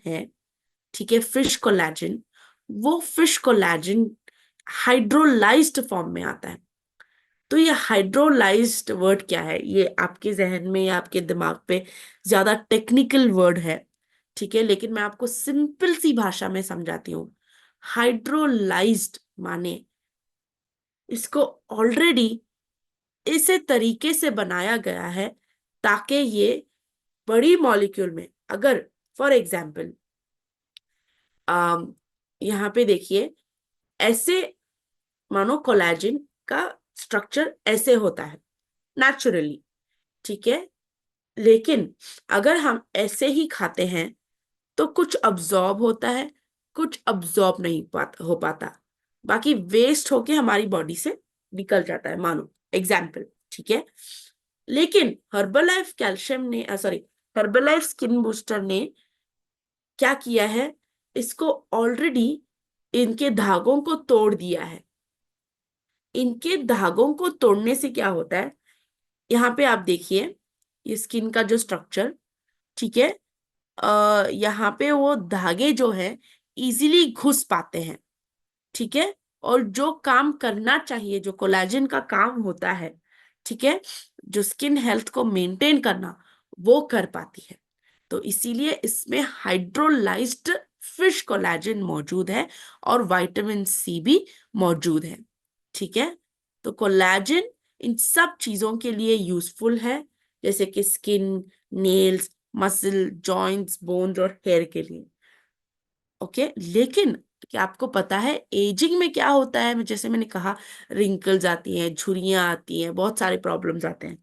है, ठीक है, फिश कोलेजन, वो फिश कोलेजन हाइड्रोलाइज्ड फॉर्म में आता है। तो ये हाइड्रोलाइज्ड वर्ड क्या है, ये आपके जहन में या आपके दिमाग पे ज्यादा टेक्निकल वर्ड है, ठीक है, लेकिन मैं आपको सिंपल सी भाषा में समझाती हूँ। हाइड्रोलाइज्ड माने इसको ऑलरेडी इसे तरीके से बनाया गया है ताकि ये बड़ी मॉलिक्यूल में, अगर फॉर एग्जाम्पल यहाँ पे देखिए, ऐसे मानो कोलेजन का स्ट्रक्चर ऐसे होता है नेचुरली, ठीक है, लेकिन अगर हम ऐसे ही खाते हैं तो कुछ अब्जॉर्ब होता है, कुछ अब्जॉर्ब नहीं हो पाता, बाकी वेस्ट होके हमारी बॉडी से निकल जाता है, मानो एग्जाम्पल, ठीक है। लेकिन हर्बलाइफ कैल्शियम ने सॉरी हर्बलाइफ स्किन बूस्टर ने क्या किया है, इसको ऑलरेडी इनके धागों को तोड़ दिया है। इनके धागों को तोड़ने से क्या होता है, यहाँ पे आप देखिए ये स्किन का जो स्ट्रक्चर, ठीक है, यहाँ पे वो धागे जो है इजीली घुस पाते हैं, ठीक है, और जो काम करना चाहिए, जो कोलेजन का काम होता है, ठीक है, जो स्किन हेल्थ को मेंटेन करना, वो कर पाती है। तो इसीलिए इसमें हाइड्रोलाइज्ड फिश कोलेजन मौजूद है और विटामिन सी भी मौजूद है, ठीक है। तो कोलेजन इन सब चीजों के लिए यूजफुल है, जैसे कि skin, nails, muscle, joints, bones और हेयर के लिए, ओके। लेकिन क्या आपको पता है एजिंग में क्या होता है, जैसे मैंने कहा रिंकल्स आती हैं, झुर्रियां आती हैं, बहुत सारे प्रॉब्लम्स आते हैं।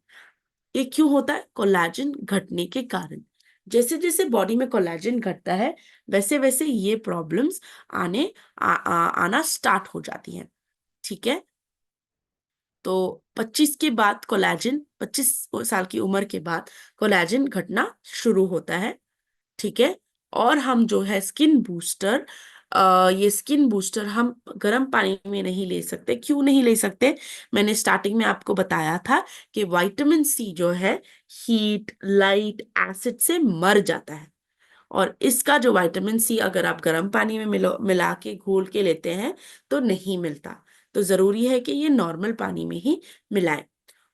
ये क्यों होता है, कोलेजन घटने के कारण। जैसे जैसे बॉडी में कोलेजन घटता है वैसे वैसे ये प्रॉब्लम्स आना स्टार्ट हो जाती हैं, ठीक है। तो 25 के बाद कोलेजन, 25 साल की उम्र के बाद कोलेजन घटना शुरू होता है, ठीक है। और हम जो है स्किन बूस्टर, ये स्किन बूस्टर हम गर्म पानी में नहीं ले सकते। क्यों नहीं ले सकते, मैंने स्टार्टिंग में आपको बताया था कि विटामिन सी जो है हीट, लाइट, एसिड से मर जाता है, और इसका जो विटामिन सी अगर आप गर्म पानी में मिला के घोल के लेते हैं तो नहीं मिलता। तो जरूरी है कि ये नॉर्मल पानी में ही मिलाएं।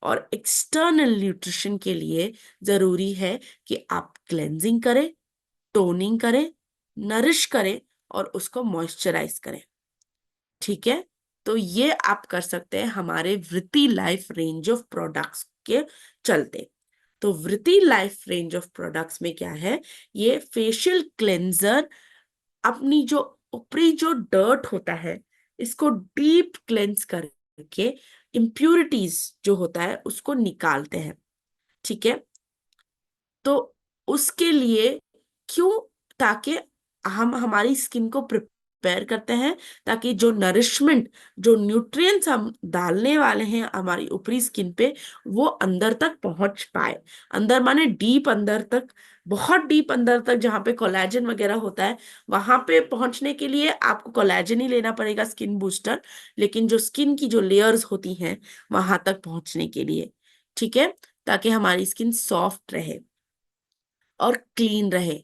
और एक्सटर्नल न्यूट्रिशन के लिए जरूरी है कि आप क्लेंजिंग करें, टोनिंग करें, नरिश करें और उसको मॉइस्चराइज करें, ठीक है। तो ये आप कर सकते हैं हमारे वृत्ति लाइफ रेंज ऑफ प्रोडक्ट्स के चलते। तो वृत्ति लाइफ रेंज ऑफ प्रोडक्ट्स में क्या है, ये फेशियल क्लेंजर अपनी जो ऊपरी जो डर्ट होता है इसको डीप क्लेंस करके इम्प्यूरिटीज जो होता है उसको निकालते हैं, ठीक है। तो उसके लिए क्यों, ताकि हम हमारी स्किन को प्रिपेयर करते हैं, ताकि जो नरिशमेंट, जो न्यूट्रिएंट्स हम डालने वाले हैं हमारी ऊपरी स्किन पे वो अंदर तक पहुंच पाए। अंदर माने डीप अंदर तक, बहुत डीप अंदर तक जहां पे कोलेजन वगैरह होता है, वहां पे पहुंचने के लिए आपको कोलेजन ही लेना पड़ेगा, स्किन बूस्टर। लेकिन जो स्किन की जो लेयर्स होती हैं वहां तक पहुंचने के लिए, ठीक है, ताकि हमारी स्किन सॉफ्ट रहे और क्लीन रहे,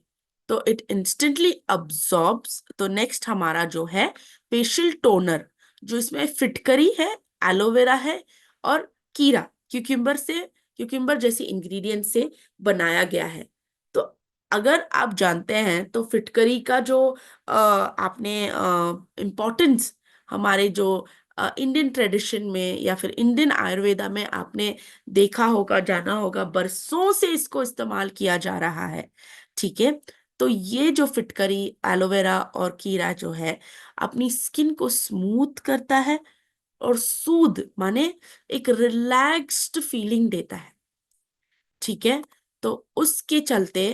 तो इट इंस्टेंटली अब्सॉर्ब्स। तो नेक्स्ट हमारा जो है फेशियल टोनर, जो इसमें फिटकरी है, एलोवेरा है और कीरा, क्यूकम्बर जैसी इंग्रेडिएंट से बनाया गया है। तो अगर आप जानते हैं तो फिटकरी का जो आपने इम्पोर्टेंस हमारे जो इंडियन ट्रेडिशन में या फिर इंडियन आयुर्वेदा में आपने देखा होगा, जाना होगा, बरसों से इसको इस्तेमाल किया जा रहा है, ठीक है। तो ये जो फिटकरी, एलोवेरा और कीरा जो है अपनी स्किन को स्मूथ करता है और सूद माने एक रिलैक्स्ड फीलिंग देता है, ठीक है। तो उसके चलते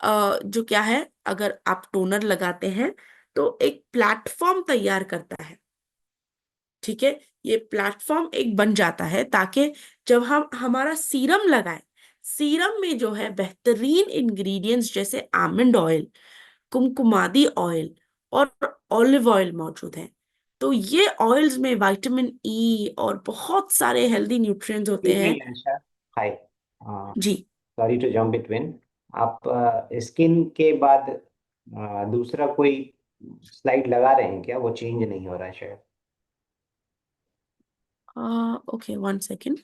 जो क्या है, अगर आप टोनर लगाते हैं तो एक प्लेटफॉर्म तैयार करता है, ठीक है। ये प्लेटफॉर्म एक बन जाता है ताकि जब हम हमारा सीरम लगाएं, सीरम में जो है बेहतरीन इंग्रेडिएंट्स जैसे आमंड ऑयल, कुमकुमादी ऑयल और ऑलिव ऑयल मौजूद हैं। तो ये ऑयल्स में विटामिन ई और बहुत सारे हेल्दी न्यूट्रिएंट्स होते एक्सक्यूज मी हैं। आशा, हाय। जी। Sorry to jump between. आप स्किन के बाद दूसरा कोई स्लाइड लगा रहे हैं क्या? वो चेंज नहीं हो रहा है शायद। Okay, 1 second.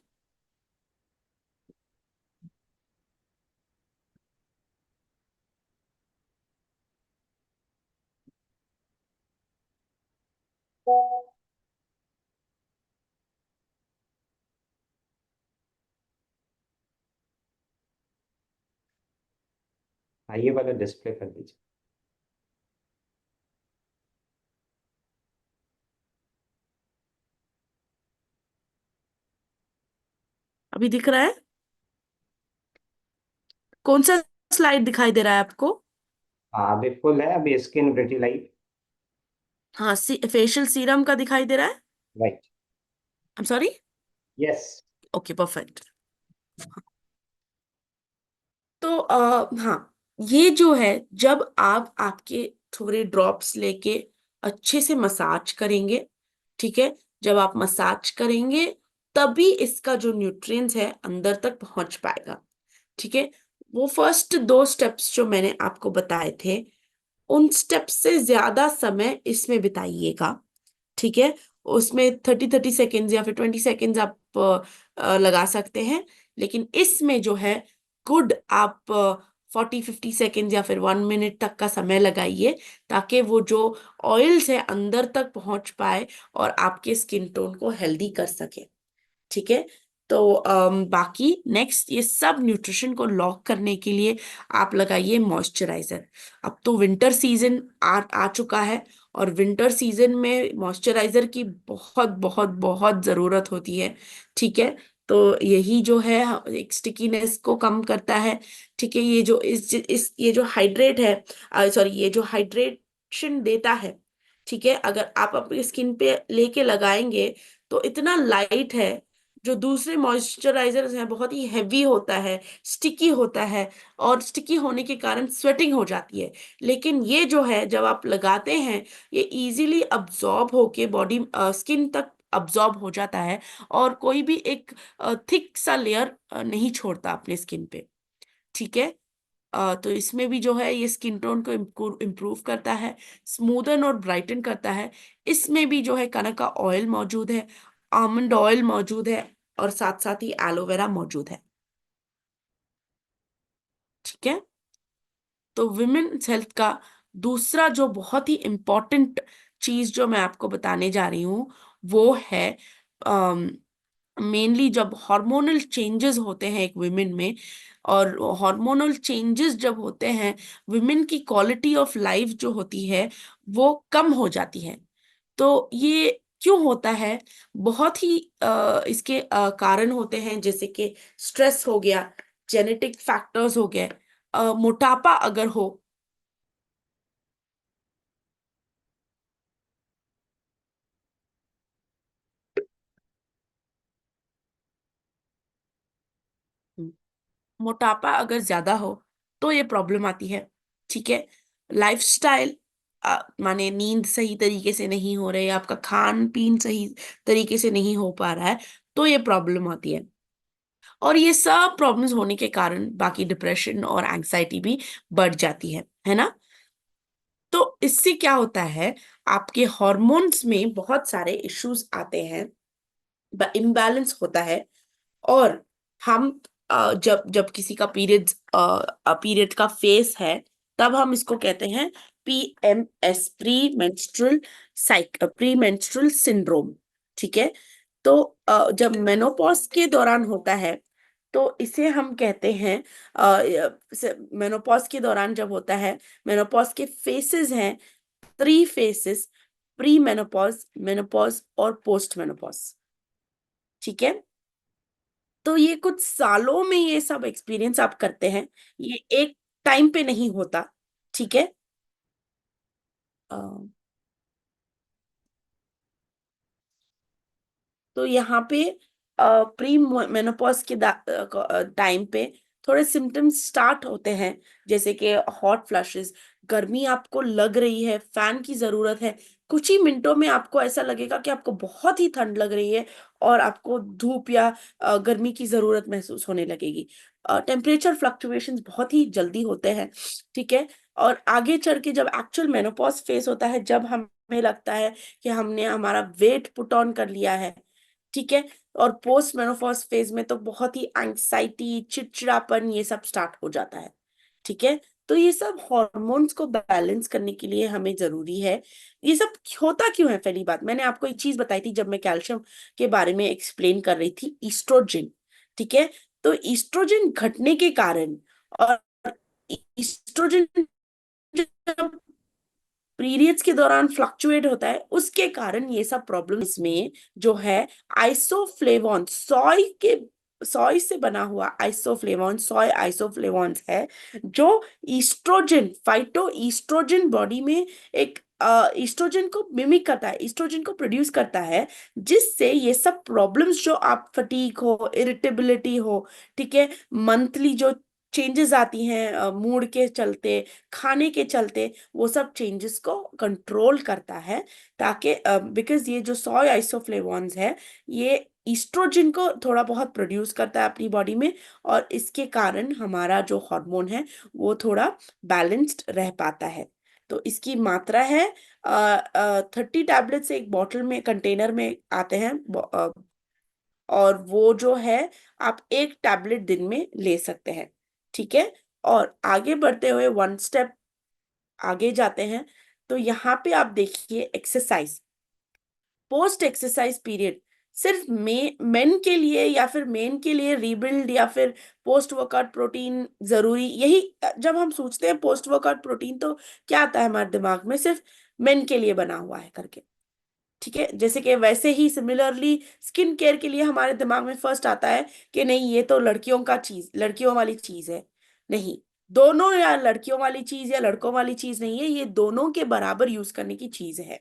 हाँ, ये वाला डिस्प्ले कर दीजिए। अभी दिख रहा है? कौन सा स्लाइड दिखाई दे रहा है आपको? हाँ, अभी फुल है, अभी स्किन विटिलाइज। हाँ, फेशियल सीरम का दिखाई दे रहा है। Right. I am sorry. Yes. Okay, perfect. तो हाँ, ये जो है, जब आप आपके थोड़े ड्रॉप्स लेके अच्छे से मसाज करेंगे, ठीक है, जब आप मसाज करेंगे तभी इसका जो न्यूट्रिएंट्स है अंदर तक पहुंच पाएगा। ठीक है। वो फर्स्ट 2 स्टेप्स जो मैंने आपको बताए थे, उन स्टेप्स से ज्यादा समय इसमें बिताइएगा। ठीक है। उसमें 30-30 सेकेंड्स या फिर 20 सेकेंड्स आप लगा सकते हैं। लेकिन इसमें जो है, गुड आप 40-50 सेकेंड्स या फिर 1 मिनट तक का समय लगाइए, ताकि वो जो ऑयल्स है अंदर तक पहुंच पाए और आपके स्किन टोन को हेल्दी कर सके। ठीक है। तो बाकी नेक्स्ट, ये सब न्यूट्रिशन को लॉक करने के लिए आप लगाइए मॉइस्चराइजर। अब तो विंटर सीजन आ चुका है, और विंटर सीजन में मॉइस्चराइजर की बहुत बहुत बहुत जरूरत होती है। ठीक है। तो यही जो है, एक स्टिकीनेस को कम करता है। ठीक है। ये जो इस ये जो हाइड्रेट है, सॉरी, ये जो हाइड्रेशन देता है, ठीक है, अगर आप अपनी स्किन पे लेके लगाएंगे तो इतना लाइट है। जो दूसरे मॉइस्चराइजर्स हैं बहुत ही हैवी होता है, स्टिकी होता है, और स्टिकी होने के कारण स्वेटिंग हो जाती है। लेकिन ये जो है, जब आप लगाते हैं, ये इजीली अब्जॉर्ब होके बॉडी स्किन तक अब्जॉर्ब हो जाता है, और कोई भी एक थिक सा लेयर नहीं छोड़ता अपने स्किन पे। ठीक है। तो इसमें भी जो है, ये स्किन टोन को इम्प्रूव करता है, स्मूदन और ब्राइटन करता है। इसमें भी जो है, कनक का ऑयल मौजूद है, आमंड ऑयल मौजूद है, और साथ साथ ही एलोवेरा मौजूद है। ठीक है। तो विमेन्स हेल्थ का दूसरा जो बहुत ही इम्पोर्टेंट चीज जो मैं आपको बताने जा रही हूँ, वो है मेनली जब हार्मोनल चेंजेस होते हैं एक विमेन में, और हार्मोनल चेंजेस जब होते हैं, विमेन की क्वालिटी ऑफ लाइफ जो होती है वो कम हो जाती है। तो ये क्यों होता है? बहुत ही इसके कारण होते हैं, जैसे कि स्ट्रेस हो गया, जेनेटिक फैक्टर्स हो गए, मोटापा अगर हो। मोटापा अगर ज्यादा हो तो ये प्रॉब्लम आती है। ठीक है। लाइफस्टाइल, माने नींद सही तरीके से नहीं हो रही, आपका खान पीन सही तरीके से नहीं हो पा रहा है, तो ये प्रॉब्लम आती है। और ये सब प्रॉब्लम्स होने के कारण बाकी डिप्रेशन और एंग्जाइटी भी बढ़ जाती है ना? तो इससे क्या होता है, आपके हॉर्मोन्स में बहुत सारे इश्यूज आते हैं, इम्बैलेंस होता है। और हम जब जब किसी का पीरियड का फेस है, तब हम इसको कहते हैं PMS, प्री मेंस्ट्रुअल सिंड्रोम। ठीक है। तो जब मेनोपॉज के दौरान होता है, तो इसे हम कहते हैं, मेनोपॉज के दौरान जब होता है, मेनोपॉज के फेसेस हैं, 3 फेसेस: प्री मेनोपॉज, मेनोपॉज और पोस्ट मेनोपॉज। ठीक है। तो ये कुछ सालों में ये सब एक्सपीरियंस आप करते हैं, ये एक टाइम पे नहीं होता। ठीक है। अ, तो यहाँ पे प्री मेनोपॉज के टाइम पे थोड़े सिम्टम्स स्टार्ट होते हैं, जैसे कि हॉट फ्लैशेस, गर्मी आपको लग रही है, फैन की जरूरत है, कुछ ही मिनटों में आपको ऐसा लगेगा कि आपको बहुत ही ठंड लग रही है, और आपको धूप या गर्मी की जरूरत महसूस होने लगेगी। टेम्परेचर फ्लक्चुएशंस बहुत ही जल्दी होते हैं। ठीक है। और आगे चल के जब एक्चुअल मेनोपॉज फेस होता है, जब हमें लगता है कि हमने हमारा वेट पुट ऑन कर लिया है, ठीक है, और पोस्ट मेनोपॉज फेज में तो बहुत ही एंग्जाइटी, चिड़चिड़ापन, ये सब स्टार्ट हो जाता है। ठीक है, तो ये सब हॉर्मोन्स को बैलेंस करने के लिए हमें जरूरी है। ये सब होता क्यों है? पहली बात, मैंने आपको एक चीज बताई थी जब मैं कैल्शियम के बारे में एक्सप्लेन कर रही थी, ईस्ट्रोजन। ठीक है, तो ईस्ट्रोजन घटने के कारण, और ईस्ट्रोजन जब पीरियड्स के दौरान फ्लक्चुएट होता है, उसके कारण ये सब प्रॉब्लम इसमें जो है आइसोफ्लेवॉन, सॉय से बना हुआ आइसोफ्लेवॉन, सॉय आइसोफ्लेवॉन्स है, जो ईस्ट्रोजन, फाइटो ईस्ट्रोजन बॉडी में एक ईस्ट्रोजन को मिमिक करता है, ईस्ट्रोजन को प्रोड्यूस करता है, जिससे ये सब प्रॉब्लम्स, जो आप फटीग हो, इरिटेबिलिटी हो, ठीक है, मंथली जो चेंजेस आती हैं मूड के चलते, खाने के चलते, वो सब चेंजेस को कंट्रोल करता है, ताकि बिकॉज ये जो सोय आइसोफ्लेवॉन्स है, ये ईस्ट्रोजन को थोड़ा बहुत प्रोड्यूस करता है अपनी बॉडी में, और इसके कारण हमारा जो हार्मोन है वो थोड़ा बैलेंस्ड रह पाता है। तो इसकी मात्रा है 30 टैबलेट्स एक बॉटल में, कंटेनर में आते हैं, और वो जो है आप एक टैबलेट दिन में ले सकते हैं। ठीक है, और आगे बढ़ते हुए वन स्टेप आगे जाते हैं, तो यहाँ पे आप देखिए एक्सरसाइज, पोस्ट एक्सरसाइज पीरियड सिर्फ मेन के लिए या फिर मेन के लिए रीबिल्ड या फिर पोस्ट वर्कआउट प्रोटीन जरूरी, यही जब हम सोचते हैं पोस्ट वर्कआउट प्रोटीन, तो क्या आता है हमारे दिमाग में? सिर्फ मेन के लिए बना हुआ है करके। ठीक है, जैसे कि वैसे ही सिमिलरली स्किन केयर के लिए हमारे दिमाग में फर्स्ट आता है कि नहीं, ये तो लड़कियों का चीज, लड़कियों वाली चीज है। नहीं, दोनों, या लड़कियों वाली चीज या लड़कों वाली चीज नहीं है, ये दोनों के बराबर यूज करने की चीज है।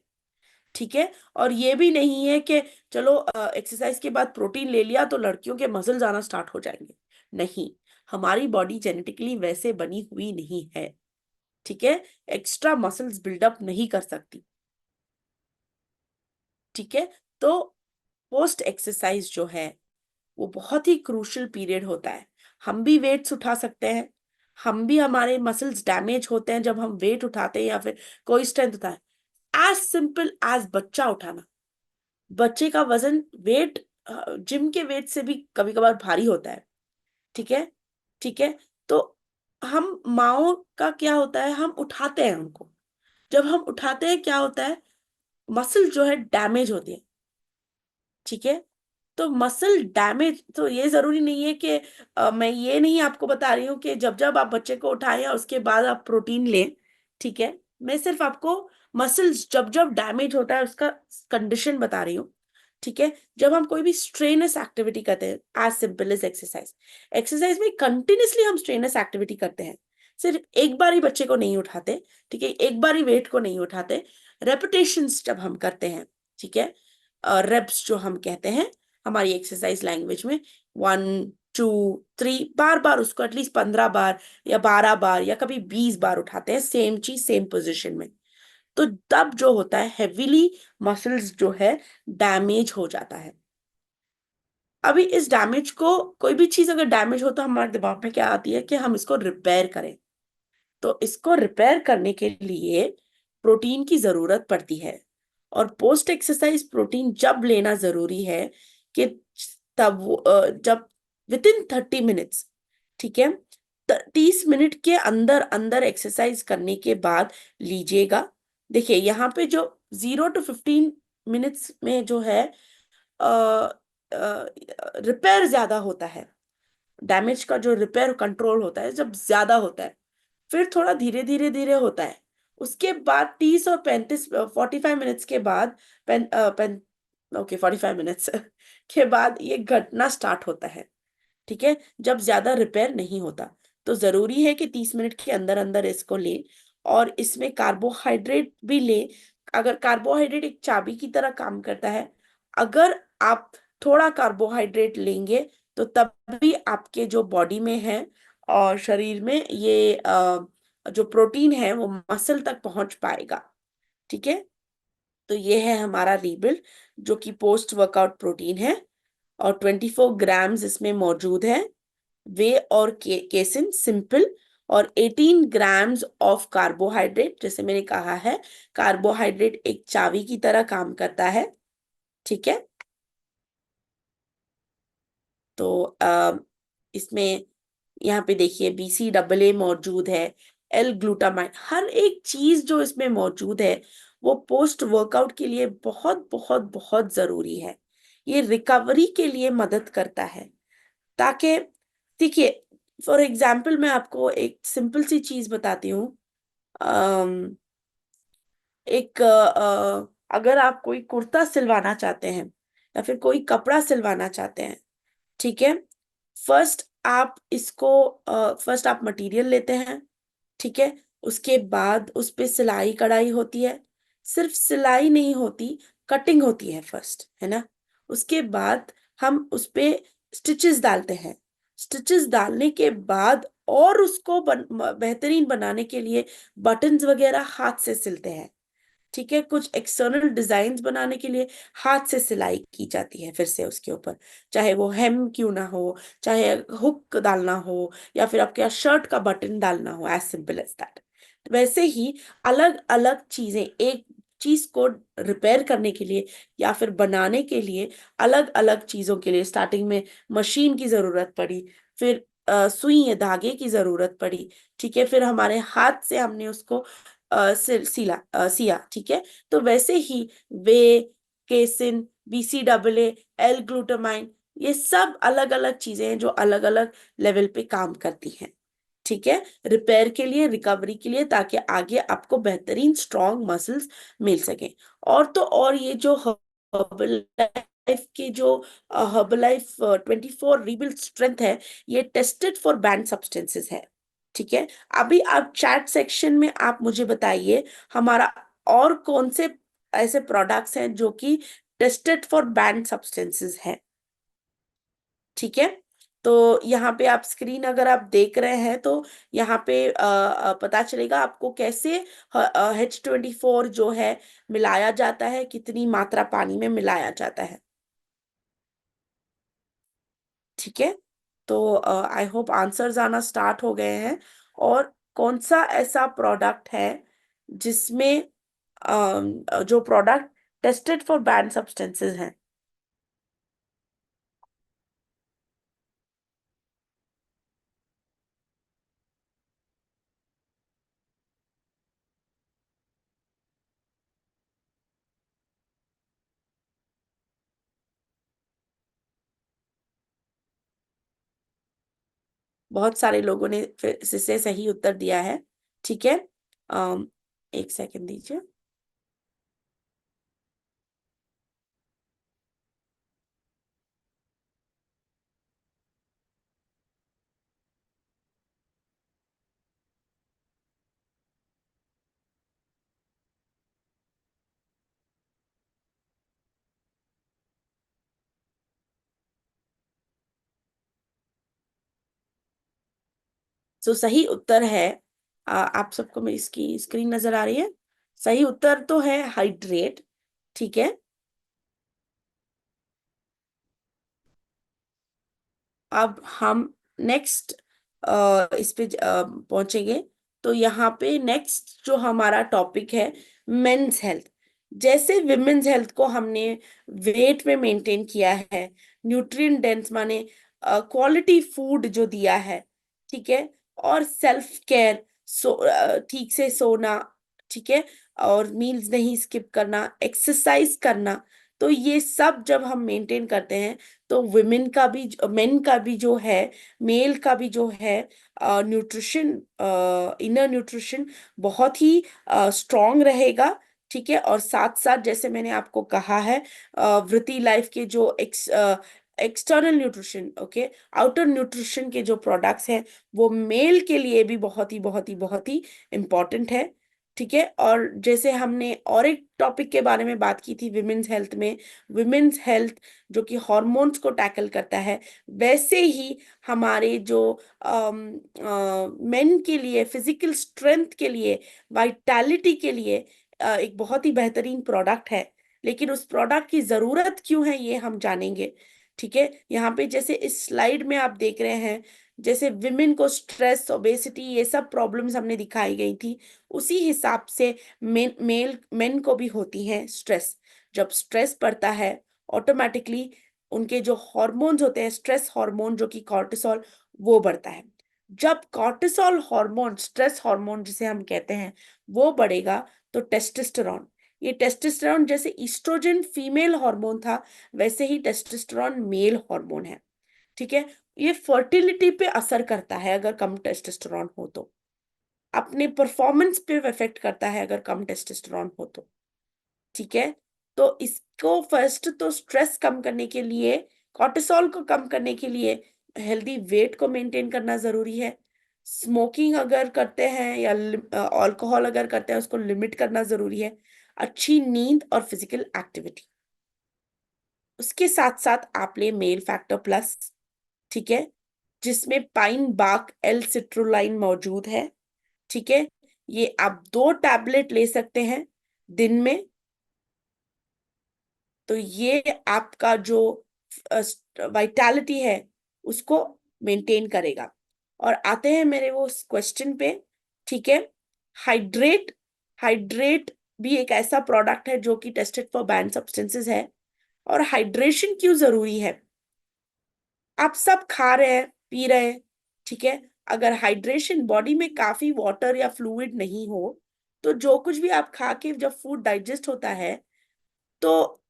ठीक है, और ये भी नहीं है कि चलो एक्सरसाइज के बाद प्रोटीन ले लिया तो लड़कियों के मसल्स आना स्टार्ट हो जाएंगे। नहीं, हमारी बॉडी जेनेटिकली वैसे बनी हुई नहीं है। ठीक है, एक्स्ट्रा मसल्स बिल्डअप नहीं कर सकती। ठीक है, तो पोस्ट एक्सरसाइज जो है वो बहुत ही क्रूशियल पीरियड होता है। हम भी वेट्स उठा सकते हैं, हम भी, हमारे मसल्स डैमेज होते हैं जब हम वेट उठाते हैं या फिर कोई स्ट्रेंथ होता है। एज सिंपल एज बच्चा उठाना, बच्चे का वजन वेट जिम के वेट से भी कभी कभार भारी होता है। ठीक है, ठीक है, तो हम माओ का क्या होता है, हम उठाते हैं उनको, जब हम उठाते हैं क्या होता है, मसल जो है डैमेज होती है। ठीक है, तो मसल डैमेज, तो ये जरूरी नहीं है कि मैं ये नहीं आपको बता रही हूँ कि जब जब आप बच्चे को उठाएं या उसके बाद आप प्रोटीन लें। ठीक है, मैं सिर्फ आपको मसल्स जब जब डैमेज होता है उसका कंडीशन बता रही हूँ। ठीक है, जब हम कोई भी स्ट्रेनस एक्टिविटी करते हैं, as simple as exercise, exercise में कंटिन्यूसली हम स्ट्रेनस एक्टिविटी करते हैं, सिर्फ एक बार ही बच्चे को नहीं उठाते। ठीक है, एक बार ही वेट को नहीं उठाते, रेपिटेशंस जब हम करते हैं, ठीक है, रेप्स जो हम कहते हैं हमारी एक्सरसाइज लैंग्वेज में, 1 2 3, बार बार उसको एटलीस्ट 15 बार या 12 बार या कभी 20 बार उठाते हैं, सेम चीज सेम पोजिशन में, तो तब जो होता है हेवीली मसल्स जो है डैमेज हो जाता है। अभी इस डैमेज को, कोई भी चीज अगर डैमेज हो तो हमारे दिमाग में क्या आती है कि हम इसको रिपेयर करें। तो इसको रिपेयर करने के लिए प्रोटीन की जरूरत पड़ती है, और पोस्ट एक्सरसाइज प्रोटीन जब लेना जरूरी है कि तब जब विद इन 30 मिनट्स, ठीक है, 30 मिनट के अंदर अंदर एक्सरसाइज करने के बाद लीजिएगा। देखिए यहाँ पे जो 0 to 15 मिनट्स में जो है रिपेयर ज्यादा होता है, डैमेज का जो रिपेयर कंट्रोल होता है जब ज्यादा होता है, फिर थोड़ा धीरे धीरे धीरे होता है। उसके बाद 30 और 35, 45 मिनट्स के बाद, पेन, पेन, ओके 45 मिनट्स के बाद ये घटना स्टार्ट होता है। ठीक है, जब ज्यादा रिपेयर नहीं होता, तो जरूरी है कि 30 मिनट के अंदर अंदर इसको ले, और इसमें कार्बोहाइड्रेट भी ले। अगर कार्बोहाइड्रेट एक चाबी की तरह काम करता है, अगर आप थोड़ा कार्बोहाइड्रेट लेंगे तो तब भी आपके जो बॉडी में है और शरीर में ये जो प्रोटीन है वो मसल तक पहुंच पाएगा। ठीक है, तो ये है हमारा रीबिल्ड, जो कि पोस्ट वर्कआउट प्रोटीन है, और 24 ग्राम्स इसमें मौजूद है। वे और केसिन सिंपल, और 18 ग्राम्स ऑफ कार्बोहाइड्रेट। जैसे मैंने कहा है, कार्बोहाइड्रेट एक चाबी की तरह काम करता है, ठीक है। तो इसमें यहाँ पे देखिए BCAA मौजूद है, एल ग्लूटामाइन, हर एक चीज जो इसमें मौजूद है वो पोस्ट वर्कआउट के लिए बहुत बहुत बहुत जरूरी है। ये रिकवरी के लिए मदद करता है, ताकि देखिए, फॉर एग्जाम्पल मैं आपको एक सिंपल सी चीज बताती हूँ। अम, एक अगर आप कोई कुर्ता सिलवाना चाहते हैं या फिर कोई कपड़ा सिलवाना चाहते हैं, ठीक है। फर्स्ट आप इसको फर्स्ट आप मटेरियल लेते हैं, ठीक है। उसके बाद उस पे सिलाई कढ़ाई होती है। सिर्फ सिलाई नहीं होती, कटिंग होती है फर्स्ट, है ना। उसके बाद हम उस पे स्टिचेस डालते हैं। स्टिचेस डालने के बाद और उसको बेहतरीन बनाने के लिए बटन्स वगैरह हाथ से सिलते हैं, ठीक है। कुछ एक्सटर्नल डिजाइन्स बनाने के लिए हाथ से सिलाई की जाती है फिर से उसके ऊपर, चाहे वो हेम क्यों ना हो, चाहे हुक डालना हो, या फिर आपके शर्ट का बटन डालना हो, एज सिंपल एज दैट। वैसे ही अलग अलग चीजें, एक चीज को रिपेयर करने के लिए या फिर बनाने के लिए अलग अलग चीजों के लिए स्टार्टिंग में मशीन की जरूरत पड़ी, फिर सुई या धागे की जरूरत पड़ी, ठीक है। फिर हमारे हाथ से हमने उसको सिया, ठीक है। तो वैसे ही वे, केसिन, BCAA, एल ग्लूटामाइन, ये सब अलग अलग चीजें हैं जो अलग अलग लेवल पे काम करती हैं, ठीक है। रिपेयर के लिए, रिकवरी के लिए, ताकि आगे आपको बेहतरीन स्ट्रॉन्ग मसल्स मिल सके। और तो और ये जो हर्बल लाइफ के जो हर्बल लाइफ 24 रिबिल्ड स्ट्रेंथ है, ये टेस्टेड फॉर बैंड सब्सटेंसेस है, ठीक है। अभी आप चैट सेक्शन में आप मुझे बताइए हमारा और कौन से ऐसे प्रोडक्ट्स हैं जो कि टेस्टेड फॉर बैंड सब्सटेंसेस हैं, ठीक है। तो यहाँ पे आप स्क्रीन अगर आप देख रहे हैं तो यहाँ पे पता चलेगा आपको कैसे H24 जो है मिलाया जाता है, कितनी मात्रा पानी में मिलाया जाता है, ठीक है। तो आई होप आंसर्स आना स्टार्ट हो गए हैं। और कौन सा ऐसा प्रोडक्ट है जिसमें जो product tested for bad substances हैं। बहुत सारे लोगों ने फिर से सही उत्तर दिया है, ठीक है। अम, एक सेकंड दीजिए। जो सही उत्तर है, आप सबको मेरी इसकी स्क्रीन नजर आ रही है। सही उत्तर तो है हाइड्रेट, ठीक है। अब हम नेक्स्ट इस पे पहुंचेंगे। तो यहाँ पे नेक्स्ट जो हमारा टॉपिक है, मेंस हेल्थ। जैसे विमेन्स हेल्थ को हमने वेट में मेंटेन किया है, न्यूट्रिएंट डेंस माने क्वालिटी फूड जो दिया है, ठीक है। और सेल्फ केयर, ठीक से सोना, ठीक है। और मील्स नहीं स्किप करना, एक्सरसाइज करना, तो ये सब जब हम मेंटेन करते हैं तो विमेन का भी, मेन का भी जो है, मेल का भी जो है न्यूट्रिशन, इनर न्यूट्रिशन बहुत ही स्ट्रांग रहेगा, ठीक है। और साथ साथ जैसे मैंने आपको कहा है, वृति लाइफ के जो external nutrition, okay, outer nutrition के जो प्रोडक्ट्स हैं वो मेल के लिए भी बहुत ही बहुत ही बहुत ही इम्पोर्टेंट है, ठीक है। और जैसे हमने और एक टॉपिक के बारे में बात की थी विमेन्स हेल्थ में, विमेन्स हेल्थ जो कि हॉर्मोन्स को टैकल करता है, वैसे ही हमारे जो मेन के लिए फिजिकल स्ट्रेंथ के लिए, वाइटैलिटी के लिए एक बहुत ही बेहतरीन प्रोडक्ट है। लेकिन उस प्रोडक्ट की जरूरत क्यों है ये हम जानेंगे। ठीक है, यहाँ पे जैसे इस स्लाइड में आप देख रहे हैं, जैसे विमेन को स्ट्रेस, ओबेसिटी, ये सब प्रॉब्लम्स हमने दिखाई गई थी, उसी हिसाब से मेन को भी होती है स्ट्रेस। जब स्ट्रेस पड़ता है, ऑटोमेटिकली उनके जो हॉर्मोन्स होते हैं, स्ट्रेस हार्मोन जो कि कॉर्टिसोल, वो बढ़ता है। जब कॉर्टिसोल हार्मोन, स्ट्रेस हार्मोन जिसे हम कहते हैं, वो बढ़ेगा, तो टेस्टोस्टेरोन, ये टेस्टोस्टेरोन जैसे ईस्ट्रोजन फीमेल हार्मोन था, वैसे ही टेस्टोस्टेरोन मेल हार्मोन है। ठीक है, ये फर्टिलिटी पे असर करता है अगर कम टेस्टोस्टेरोन हो तो, अपने परफॉर्मेंस पे इफेक्ट करता है अगर कम टेस्टोस्टेरोन हो तो। ठीक है, तो इसको फर्स्ट तो स्ट्रेस कम करने के लिए, कॉर्टिसोल को कम करने के लिए हेल्दी वेट को मेंटेन करना जरूरी है। स्मोकिंग अगर करते हैं या अल्कोहल अगर करते हैं, उसको लिमिट करना जरूरी है। अच्छी नींद और फिजिकल एक्टिविटी, उसके साथ साथ आप ले मेल फैक्टर प्लस, ठीक है, जिसमें पाइन बाक एल सिट्रुलाइन मौजूद है। ठीक है, ये आप 2 टैबलेट ले सकते हैं दिन में, तो ये आपका जो वाइटैलिटी है उसको मेंटेन करेगा। और आते हैं मेरे वो क्वेश्चन पे। ठीक है, हाइड्रेट, हाइड्रेट भी एक ऐसा प्रोडक्ट है जो कि टेस्टेड फॉर बैन सब्सटेंसेस है। और हाइड्रेशन क्यों जरूरी है? आप सब खा रहे हैं, पी रहे हैं, ठीक है, अगर हाइड्रेशन, बॉडी में काफी वाटर या फ्लूइड नहीं हो, तो जो कुछ भी आप खा के जब फूड डाइजेस्ट होता है, तो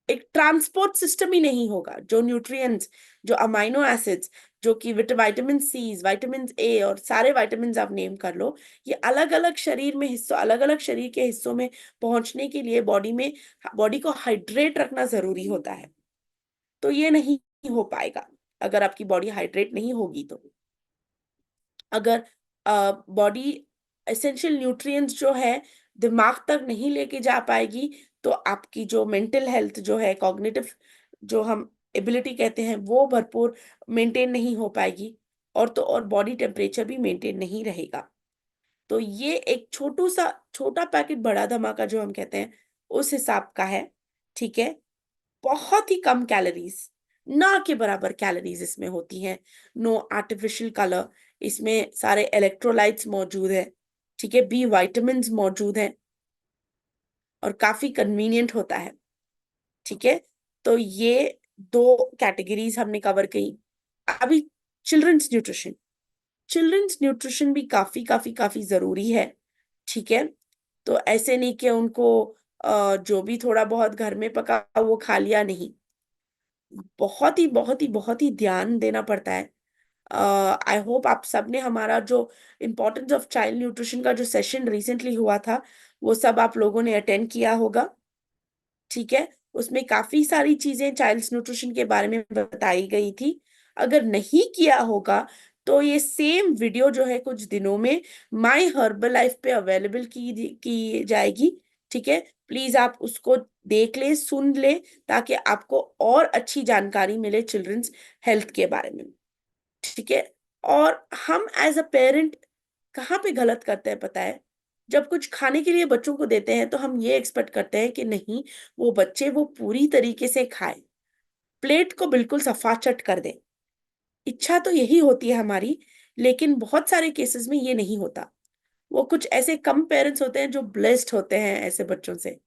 एक ट्रांसपोर्ट सिस्टम ही नहीं होगा। जो न्यूट्रिएंट्स, जो अमाइनो एसिड्स, जो कि विटामिन सी, विटामिन ए और सारे विटामिन आप नेम कर लो, ये अलग अलग शरीर में हिस्सों, अलग अलग शरीर के हिस्सों में पहुंचने के लिए बॉडी में, बॉडी को हाइड्रेट रखना जरूरी होता है। तो ये नहीं हो पाएगा अगर आपकी बॉडी हाइड्रेट नहीं होगी तो। अगर बॉडी एसेंशियल न्यूट्रिएंट्स जो है दिमाग तक नहीं लेके जा पाएगी, तो आपकी जो मेंटल हेल्थ जो है, कॉग्निटिव जो हम एबिलिटी कहते हैं, वो भरपूर मेंटेन नहीं हो पाएगी। और तो और बॉडी टेम्परेचर भी मेंटेन नहीं रहेगा। तो ये एक छोटा पैकेट बड़ा धमाका जो हम कहते हैं, उस हिसाब का है। ठीक है, बहुत ही कम कैलोरीज, ना के बराबर कैलोरीज इसमें होती हैं। नो आर्टिफिशियल कलर, इसमें सारे इलेक्ट्रोलाइट्स मौजूद है। ठीक है, बी विटामिन मौजूद है, और काफी कन्वीनियंट होता है। ठीक है, तो ये 2 कैटेगरीज हमने कवर की। अभी चिल्ड्रंस न्यूट्रिशन, चिल्ड्रंस न्यूट्रिशन भी काफी काफी काफी जरूरी है। ठीक है, तो ऐसे नहीं कि उनको जो भी थोड़ा बहुत घर में पका वो खा लिया, नहीं, बहुत ही बहुत ही बहुत ही ध्यान देना पड़ता है। आई होप आप सबने हमारा जो इम्पोर्टेंस ऑफ चाइल्ड न्यूट्रिशन का जो सेशन रिसेंटली हुआ था, वो सब आप लोगों ने अटेंड किया होगा। ठीक है, उसमें काफी सारी चीजें चाइल्ड न्यूट्रिशन के बारे में बताई गई थी। अगर नहीं किया होगा, तो ये सेम वीडियो जो है कुछ दिनों में माई हर्बल लाइफ पे अवेलेबल की जाएगी। ठीक है, प्लीज आप उसको देख ले, सुन ले, ताकि आपको और अच्छी जानकारी मिले चिल्ड्रंस हेल्थ के बारे में। ठीक है, और हम एज अ पेरेंट कहाँ पे गलत करते हैं पता है? जब कुछ खाने के लिए बच्चों को देते हैं, तो हम ये एक्सपेक्ट करते हैं कि नहीं, वो बच्चे वो पूरी तरीके से खाए, प्लेट को बिल्कुल सफाचट कर दे। इच्छा तो यही होती है हमारी, लेकिन बहुत सारे केसेस में ये नहीं होता। वो कुछ ऐसे कम पेरेंट्स होते हैं जो ब्लेस्ड होते हैं ऐसे बच्चों से।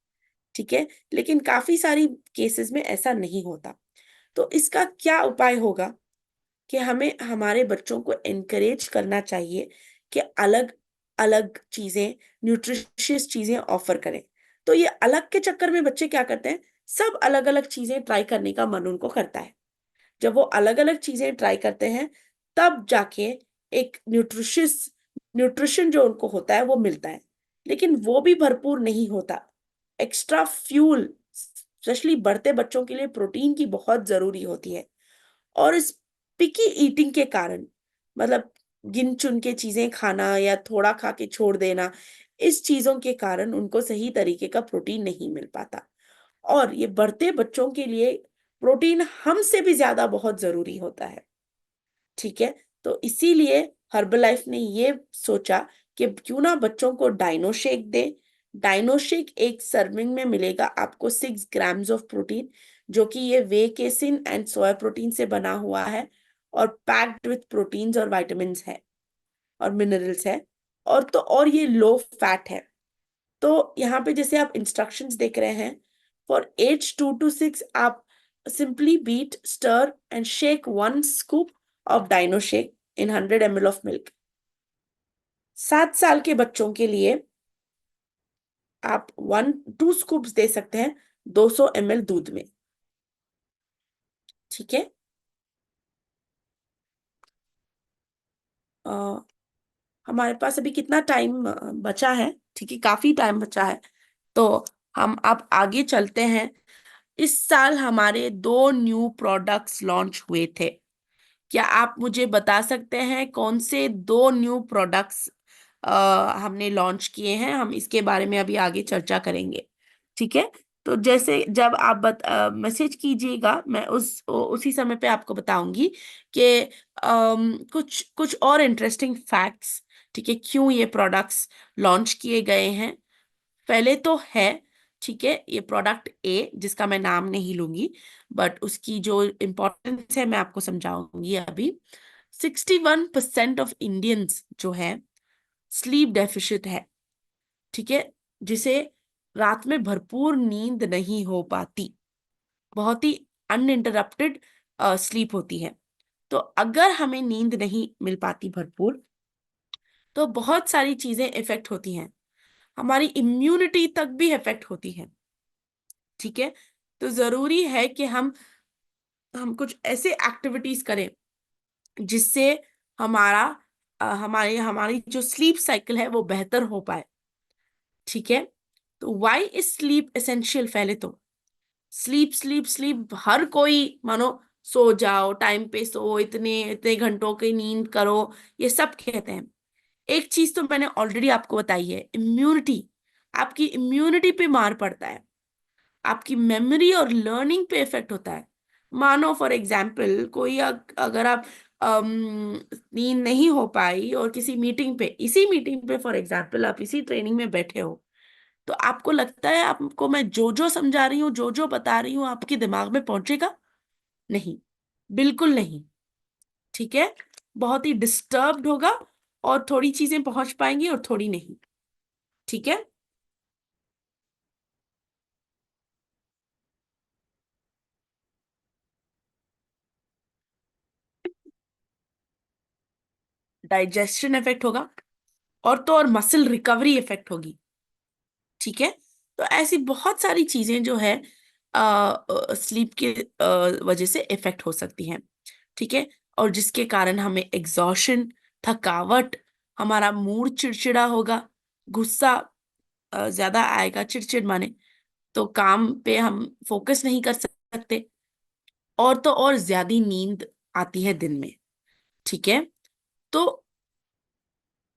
ठीक है, लेकिन काफी सारी केसेस में ऐसा नहीं होता। तो इसका क्या उपाय होगा कि हमें हमारे बच्चों को एनकरेज करना चाहिए कि अलग अलग चीजें, न्यूट्रिशियस चीजें ऑफर करें। तो ये अलग के चक्कर में बच्चे क्या करते हैं, सब अलग अलग चीजें ट्राई करने का मन उनको करता है। जब वो अलग अलग चीजें ट्राई करते हैं, तब जाके एक न्यूट्रिशियस न्यूट्रिशन जो उनको होता है वो मिलता है। लेकिन वो भी भरपूर नहीं होता। एक्स्ट्रा फ्यूल, स्पेशली बढ़ते बच्चों के लिए प्रोटीन की बहुत जरूरी होती है। और इस पिकी ईटिंग के कारण, मतलब गिन चुन के चीजें खाना या थोड़ा खा के छोड़ देना, इस चीजों के कारण उनको सही तरीके का प्रोटीन नहीं मिल पाता। और ये बढ़ते बच्चों के लिए प्रोटीन हमसे भी ज्यादा बहुत जरूरी होता है। ठीक है, तो इसीलिए हर्बल लाइफ ने ये सोचा कि क्यों ना बच्चों को डाइनो शेक दे, डाइनोशेक एक सर्विंग में मिलेगा आपको 6 ग्राम्स ऑफ प्रोटीन, जो कि ये वे केसिन एंड सोया प्रोटीन से बना हुआ है और पैक्ड विथ प्रोटीन्स और विटामिन है और मिनरल्स है, और ये लो फैट है। तो यहाँ पे जैसे आप इंस्ट्रक्शंस देख रहे हैं, फॉर एज 2 to 6 आप simply beat, stir and shake 1 scoop of Dinoshake in 100 ml of milk. 7 साल के बच्चों के लिए आप 2 स्कूप्स दे सकते हैं 200 ml दूध में। ठीक है। हमारे पास अभी कितना टाइम बचा है? ठीक है, काफी टाइम बचा है, तो हम अब आगे चलते हैं। इस साल हमारे 2 न्यू प्रोडक्ट्स लॉन्च हुए थे। क्या आप मुझे बता सकते हैं कौन से 2 न्यू प्रोडक्ट्स हमने लॉन्च किए हैं? हम इसके बारे में अभी आगे चर्चा करेंगे। ठीक है। तो जैसे जब आप मैसेज कीजिएगा, मैं उसी समय पे आपको बताऊंगी कि कुछ कुछ और इंटरेस्टिंग फैक्ट्स, ठीक है, क्यों ये प्रोडक्ट्स लॉन्च किए गए हैं। पहले तो है, ठीक है, ये प्रोडक्ट ए, जिसका मैं नाम नहीं लूंगी, बट उसकी जो इम्पोर्टेंस है मैं आपको समझाऊंगी अभी। 61% ऑफ इंडियंस जो है स्लीप डेफिशिट है, ठीक है, जिसे रात में भरपूर नींद नहीं हो पाती, बहुत ही अनइंटरप्टेड स्लीप होती है। तो अगर हमें नींद नहीं मिल पाती भरपूर, तो बहुत सारी चीजें इफेक्ट होती हैं, हमारी इम्यूनिटी तक भी इफेक्ट होती है। ठीक है। तो जरूरी है कि हम कुछ ऐसे एक्टिविटीज करें जिससे हमारा हमारी जो स्लीप साइकिल है वो बेहतर हो पाए। ठीक है। तो व्हाई इज स्लीप एसेंशियल? पहले तो स्लीप स्लीप स्लीप, हर कोई मानो सो जाओ, टाइम पे सो, इतने इतने घंटों की नींद करो, ये सब कहते हैं। एक चीज तो मैंने ऑलरेडी आपको बताई है, इम्यूनिटी। आपकी इम्यूनिटी पे मार पड़ता है, आपकी मेमोरी और लर्निंग पे इफेक्ट होता है। मानो फॉर एग्जाम्पल कोई अगर आप नींद नहीं हो पाई और किसी मीटिंग पे, इसी मीटिंग पे फॉर एग्जाम्पल आप इसी ट्रेनिंग में बैठे हो, तो आपको लगता है आपको मैं जो जो समझा रही हूँ, जो जो बता रही हूँ, आपके दिमाग में पहुंचेगा? नहीं, बिल्कुल नहीं। ठीक है। बहुत ही डिस्टर्ब्ड होगा, और थोड़ी चीजें पहुंच पाएंगी और थोड़ी नहीं। ठीक है। डाइजेशन इफेक्ट होगा, और तो और मसल रिकवरी इफेक्ट होगी। ठीक है। तो ऐसी बहुत सारी चीजें जो है स्लीप के वजह से इफेक्ट हो सकती हैं। ठीक है। और जिसके कारण हमें एग्जॉशन, थकावट, हमारा मूड चिड़चिड़ा होगा, गुस्सा ज्यादा आएगा, चिड़चिड़ माने, तो काम पे हम फोकस नहीं कर सकते, और तो और ज्यादा नींद आती है दिन में। ठीक है। तो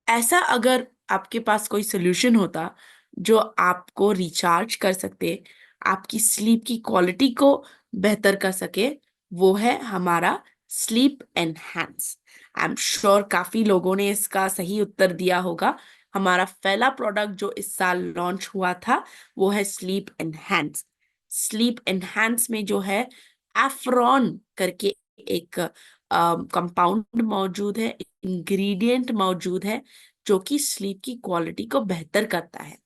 ऐसा अगर आपके पास कोई सोल्यूशन होता जो आपको रिचार्ज कर सकते, आपकी स्लीप की क्वालिटी को बेहतर कर सके, वो है हमारा sleep enhance. I am sure काफी लोगों ने इसका सही उत्तर दिया होगा। हमारा पहला प्रोडक्ट जो इस साल लॉन्च हुआ था वो है स्लीप एनहांस। स्लीप एनहांस में जो है एफ्रॉन करके एक कंपाउंड मौजूद है, इंग्रेडिएंट मौजूद है, जो कि स्लीप की क्वालिटी को बेहतर करता है।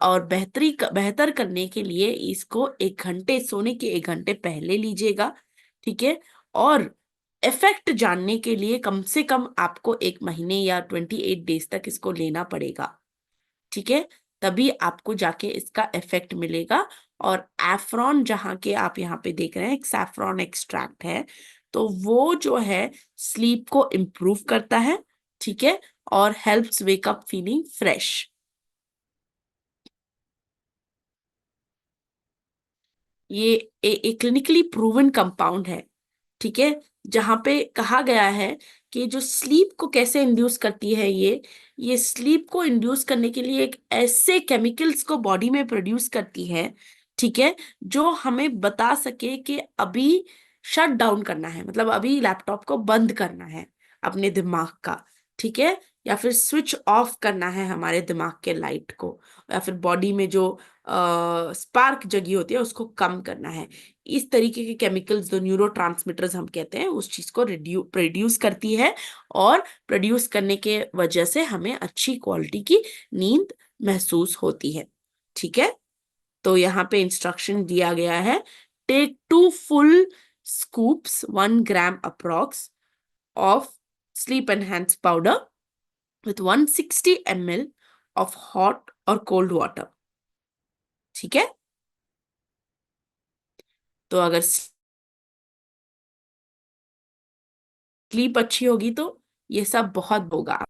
और बेहतर करने के लिए इसको 1 घंटे, सोने के 1 घंटे पहले लीजिएगा। ठीक है। और इफेक्ट जानने के लिए कम से कम आपको 1 महीने या 28 डेज तक इसको लेना पड़ेगा। ठीक है। तभी आपको जाके इसका इफेक्ट मिलेगा। और एफ्रॉन, जहां के आप यहाँ पे देख रहे हैं, एक सैफ्रॉन एक्सट्रैक्ट है, तो वो जो है स्लीप को इम्प्रूव करता है। ठीक है। और helps wake up feeling fresh. ये एक क्लिनिकली प्रूवन कंपाउंड है। ठीक है। जहां पे कहा गया है कि जो स्लीप को कैसे इंड्यूस करती है, ये स्लीप को इंड्यूस करने के लिए एक ऐसे केमिकल्स को बॉडी में प्रोड्यूस करती है, ठीक है, जो हमें बता सके कि अभी शट डाउन करना है, मतलब अभी लैपटॉप को बंद करना है अपने दिमाग का। ठीक है। या फिर स्विच ऑफ करना है हमारे दिमाग के लाइट को, या फिर बॉडी में जो स्पार्क जगी होती है उसको कम करना है। इस तरीके के केमिकल्स, जो न्यूरो ट्रांसमिटर्स हम कहते हैं, उस चीज को प्रोड्यूस करती है, और प्रोड्यूस करने के वजह से हमें अच्छी क्वालिटी की नींद महसूस होती है। ठीक है, तो यहाँ पे इंस्ट्रक्शन दिया गया है, take 2 full scoops 1 gram approx of sleep enhance powder with 160 ml of hot or cold water। ठीक है, तो अगर स्लीप अच्छी होगी तो ये सब बहुत होगा।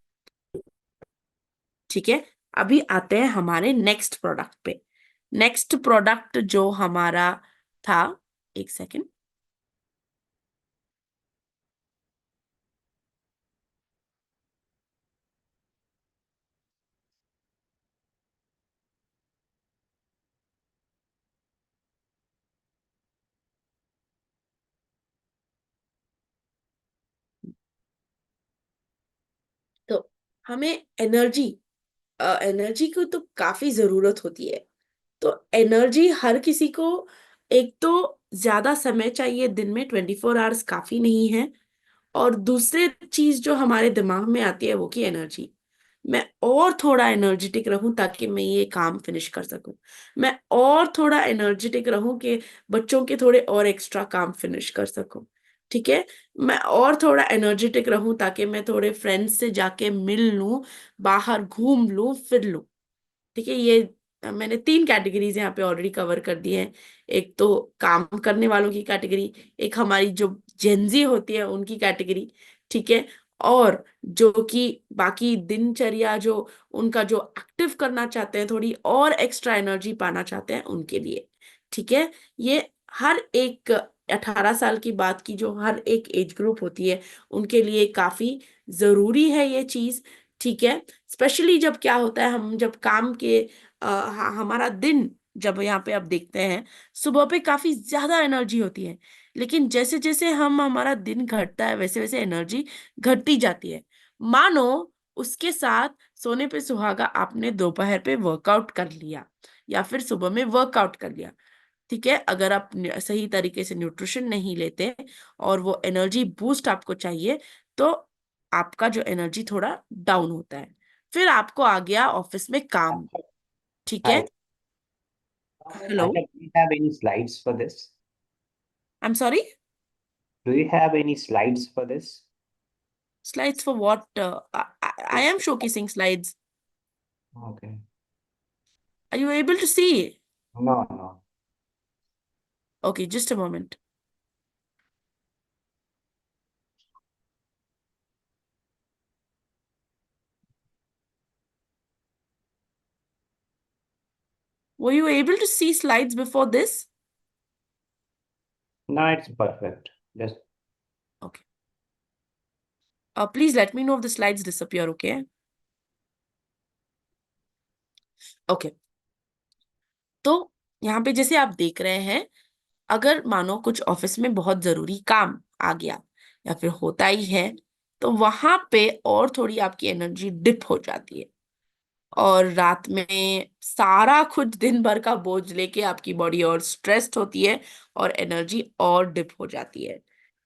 ठीक है, अभी आते हैं हमारे नेक्स्ट प्रोडक्ट पे। नेक्स्ट प्रोडक्ट जो हमारा था, एक सेकेंड, तो हमें एनर्जी, एनर्जी की तो काफी जरूरत होती है। तो एनर्जी हर किसी को, एक तो ज्यादा समय चाहिए दिन में, 24 आवर्स काफी नहीं है। और दूसरे चीज जो हमारे दिमाग में आती है वो की एनर्जी, मैं और थोड़ा एनर्जेटिक रहूं ताकि मैं ये काम फिनिश कर सकूं, मैं और थोड़ा एनर्जेटिक रहूं कि बच्चों के थोड़े और एक्स्ट्रा काम फिनिश कर सकूं। ठीक है, मैं और थोड़ा एनर्जेटिक रहूं ताकि मैं थोड़े फ्रेंड्स से जाके मिल लूं, बाहर घूम लूं, फिर लूं। ठीक है, ये मैंने 3 कैटेगरीज यहाँ पे ऑलरेडी कवर कर दी हैं। एक तो काम करने वालों की कैटेगरी, एक हमारी जो जेंजी होती है उनकी कैटेगरी, ठीक है, और जो कि बाकी दिनचर्या जो उनका जो एक्टिव करना चाहते हैं, थोड़ी और एक्स्ट्रा एनर्जी पाना चाहते हैं, उनके लिए। ठीक है, ये हर एक 18 साल की बात की जो हर एक एज ग्रुप होती है उनके लिए काफी जरूरी है ये चीज। ठीक है, स्पेशली जब क्या होता है, हम जब काम के हमारा दिन, जब यहाँ पे आप देखते हैं सुबह पे काफी ज्यादा एनर्जी होती है, लेकिन जैसे जैसे हम हमारा दिन घटता है वैसे वैसे एनर्जी घटती जाती है। मानो उसके साथ सोने पे सुहागा, आपने दोपहर पे वर्कआउट कर लिया या फिर सुबह में वर्कआउट कर लिया। ठीक है, अगर आप सही तरीके से न्यूट्रिशन नहीं लेते और वो एनर्जी बूस्ट आपको चाहिए, तो आपका जो एनर्जी थोड़ा डाउन होता है, फिर आपको आ गया ऑफिस में काम। अच्छा, ठीक है, हाय। हेलो, अच्छा, do you have any slides for this? I am sorry, Do you have any slides for this? Slides for what? I am showcasing slides. Okay. Are you able to see? No, no. Okay, just a moment. Were you able to see slides before this? No, it's perfect. Just okay, please let me know if the slides disappear, okay? Okay, तो यहाँ पे जैसे आप देख रहे हैं, अगर मानो कुछ ऑफिस में बहुत जरूरी काम आ गया या फिर होता ही है, तो वहां पे और थोड़ी आपकी एनर्जी डिप हो जाती है, और रात में सारा कुछ दिन भर का बोझ लेके आपकी बॉडी और स्ट्रेस्ड होती है और एनर्जी और डिप हो जाती है।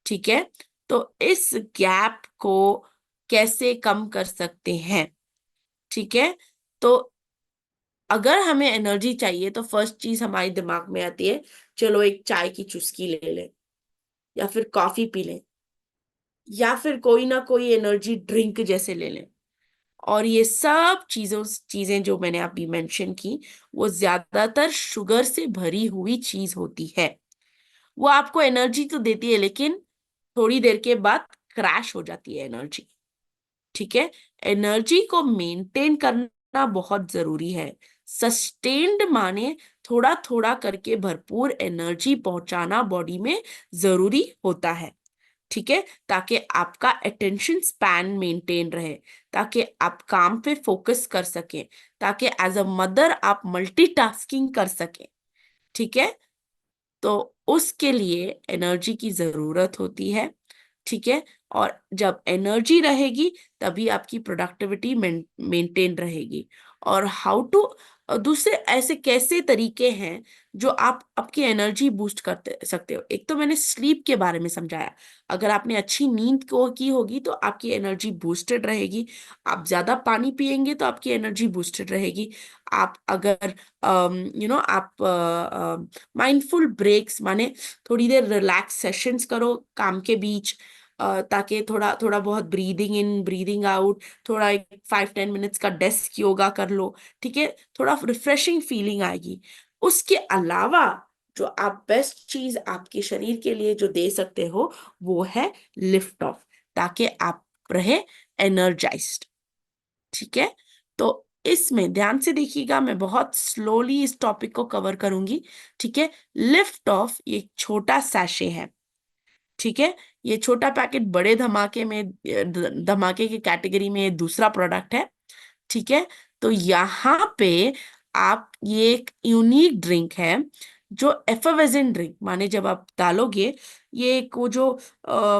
ठीक है, तो इस गैप को कैसे कम कर सकते हैं? ठीक है, तो अगर हमें एनर्जी चाहिए तो फर्स्ट चीज हमारे दिमाग में आती है, चलो एक चाय की चुस्की ले लें, या फिर कॉफी पी लें, या फिर कोई ना कोई एनर्जी ड्रिंक जैसे ले लें। और ये सब चीजें जो मैंने अभी मेंशन की, वो ज्यादातर शुगर से भरी हुई चीज होती है। वो आपको एनर्जी तो देती है, लेकिन थोड़ी देर के बाद क्रैश हो जाती है एनर्जी। ठीक है, एनर्जी को मेंटेन करना बहुत जरूरी है। सस्टेन्ड माने थोड़ा थोड़ा करके भरपूर एनर्जी पहुंचाना बॉडी में जरूरी होता है। ठीक है, ताकि आपका अटेंशन स्पैन मेंटेन रहे, ताकि आप काम पे फोकस कर सकें, ताकि एज अ मदर आप मल्टीटास्किंग कर सकें। ठीक है, तो उसके लिए एनर्जी की जरूरत होती है। ठीक है। और जब एनर्जी रहेगी तभी आपकी प्रोडक्टिविटी मेंटेन रहेगी। और हाउ टू, दूसरे ऐसे कैसे तरीके हैं जो आप आपकी एनर्जी बूस्ट करते सकते हो। एक तो मैंने स्लीप के बारे में समझाया, अगर आपने अच्छी नींद को की होगी तो आपकी एनर्जी बूस्टेड रहेगी। आप ज्यादा पानी पिएंगे तो आपकी एनर्जी बूस्टेड रहेगी। आप अगर आप माइंडफुल ब्रेक्स माने थोड़ी देर रिलैक्स सेशंस करो काम के बीच, ताकि थोड़ा थोड़ा बहुत ब्रीदिंग इन ब्रीदिंग आउट, थोड़ा एक 5-10 मिनट्स का डेस्क योगा कर लो, ठीक है, थोड़ा रिफ्रेशिंग फीलिंग आएगी। उसके अलावा जो आप बेस्ट चीज आपके शरीर के लिए जो दे सकते हो वो है लिफ्ट ऑफ, ताकि आप रहे एनर्जाइज्ड। ठीक है। तो इसमें ध्यान से देखिएगा, मैं बहुत स्लोली इस टॉपिक को कवर करूंगी। ठीक है। लिफ्ट ऑफ ये एक छोटा सैशे है। ठीक है। ये छोटा पैकेट बड़े धमाके में, धमाके की कैटेगरी में ये दूसरा प्रोडक्ट है। ठीक है। तो यहाँ पे आप, ये एक यूनिक ड्रिंक है जो एफर्वेजेंट ड्रिंक माने, जब आप डालोगे ये एक वो जो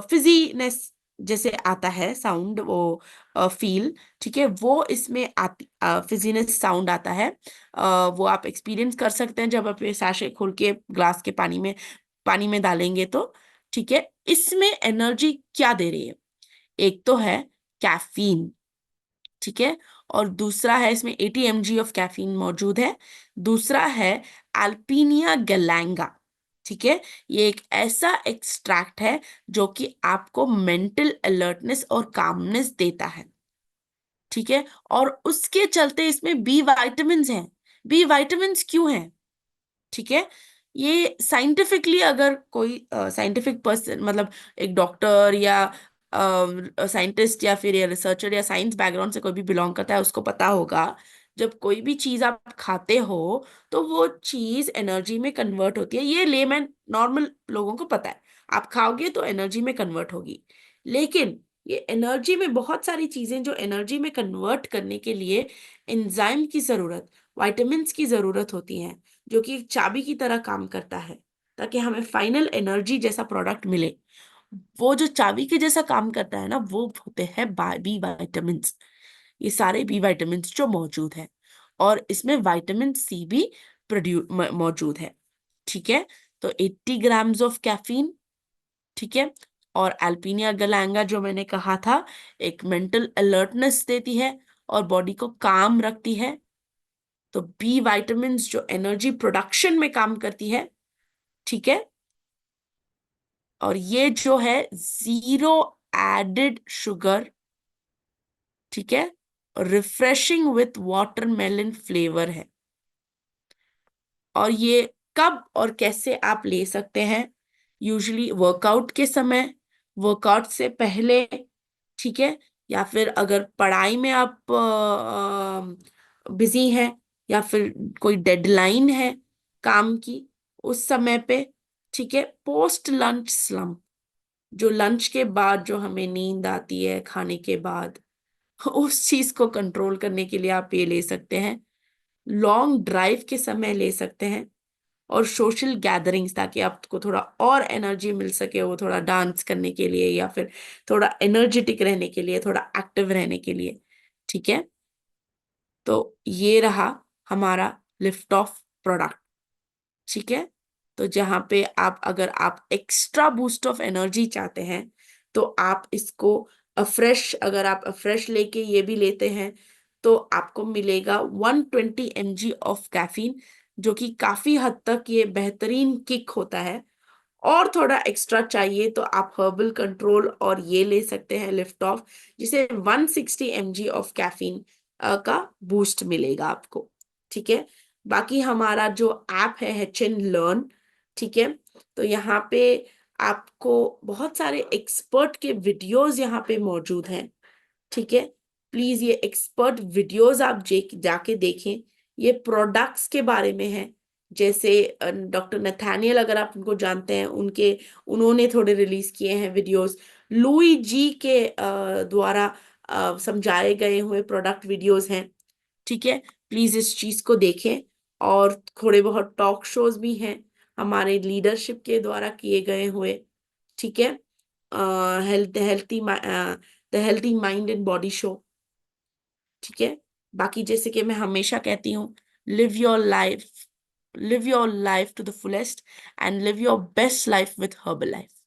फिजीनेस जैसे आता है साउंड, वो फील, ठीक है, वो इसमें आती, फिजीनेस साउंड आता है। वो आप एक्सपीरियंस कर सकते हैं जब आप ये सैशे खोल के ग्लास के पानी में डालेंगे तो। ठीक है। इसमें एनर्जी क्या दे रही है? एक तो है कैफीन, ठीक है, और दूसरा है, इसमें 80 mg ऑफ कैफीन मौजूद है। दूसरा है अल्पीनिया गैलेंगा। ठीक है। ये एक ऐसा एक्सट्रैक्ट है जो कि आपको मेंटल अलर्टनेस और कामनेस देता है। ठीक है। और उसके चलते इसमें बी वाइटामिन हैं। बी वाइटामिन क्यों हैं? ठीक है। ये साइंटिफिकली, अगर कोई साइंटिफिक पर्सन, मतलब एक डॉक्टर या साइंटिस्ट या फिर रिसर्चर या साइंस बैकग्राउंड से कोई भी बिलोंग करता है, उसको पता होगा जब कोई भी चीज आप खाते हो तो वो चीज एनर्जी में कन्वर्ट होती है। ये लेमैन नॉर्मल लोगों को पता है, आप खाओगे तो एनर्जी में कन्वर्ट होगी। लेकिन ये एनर्जी में बहुत सारी चीजें जो एनर्जी में कन्वर्ट करने के लिए एंजाइम की जरूरत, विटामिन्स की जरूरत होती हैं, जो कि एक चाबी की तरह काम करता है, ताकि हमें फाइनल एनर्जी जैसा प्रोडक्ट मिले। वो जो चाबी के जैसा काम करता है ना, वो होते हैं बी विटामिन। ये सारे बी विटामिन जो मौजूद है, और इसमें विटामिन सी भी मौजूद है। ठीक है। तो 80 ग्राम्स ऑफ कैफीन। ठीक है। और अल्पीनिया गलैंगा जो मैंने कहा था, एक मेंटल अलर्टनेस देती है और बॉडी को काम रखती है। तो बी विटामिन जो एनर्जी प्रोडक्शन में काम करती है। ठीक है। और ये जो है जीरो एडेड शुगर, ठीक है, रिफ्रेशिंग विथ वाटरमेलन फ्लेवर है। और ये कब और कैसे आप ले सकते हैं? यूजुअली वर्कआउट के समय, वर्कआउट से पहले, ठीक है, या फिर अगर पढ़ाई में आप बिजी हैं, या फिर कोई डेडलाइन है काम की उस समय पे। ठीक है। पोस्ट लंच स्लम्प, जो लंच के बाद जो हमें नींद आती है खाने के बाद, उस चीज को कंट्रोल करने के लिए आप ये ले सकते हैं। लॉन्ग ड्राइव के समय ले सकते हैं। और सोशल गैदरिंग्स, ताकि आपको थोड़ा और एनर्जी मिल सके, वो थोड़ा डांस करने के लिए या फिर थोड़ा एनर्जेटिक रहने के लिए, थोड़ा एक्टिव रहने के लिए। ठीक है। तो ये रहा हमारा लिफ्ट ऑफ प्रोडक्ट। ठीक है। तो जहां पे आप, अगर आप एक्स्ट्रा बूस्ट ऑफ एनर्जी चाहते हैं तो आप इसको अफ्रेश, अगर आप अफ्रेश लेके ये भी लेते हैं तो आपको मिलेगा 120 mg ऑफ कैफीन, जो कि काफी हद तक ये बेहतरीन किक होता है। और थोड़ा एक्स्ट्रा चाहिए तो आप हर्बल कंट्रोल और ये ले सकते हैं लिफ्ट ऑफ, जिसे 160 mg ऑफ कैफीन का बूस्ट मिलेगा आपको। ठीक है। बाकी हमारा जो ऐप है HN लर्न, ठीक है, तो यहाँ पे आपको बहुत सारे एक्सपर्ट के वीडियोस यहाँ पे मौजूद हैं। ठीक है। प्लीज ये एक्सपर्ट वीडियोस आप जाके देखें। ये प्रोडक्ट्स के बारे में है, जैसे डॉक्टर नथानियल, अगर आप उनको जानते हैं, उनके, उन्होंने थोड़े रिलीज किए हैं वीडियोस। लुई जी के द्वारा समझाए गए हुए प्रोडक्ट वीडियोस हैं। ठीक है। प्लीज इस चीज को देखें। और थोड़े बहुत टॉक शोज भी हैं हमारे लीडरशिप के द्वारा किए गए हुए। ठीक है। Healthy the healthy mind and body show. ठीक है, बाकी जैसे कि मैं हमेशा कहती हूँ, live your life live your life to the fullest and live your best life with herbal life.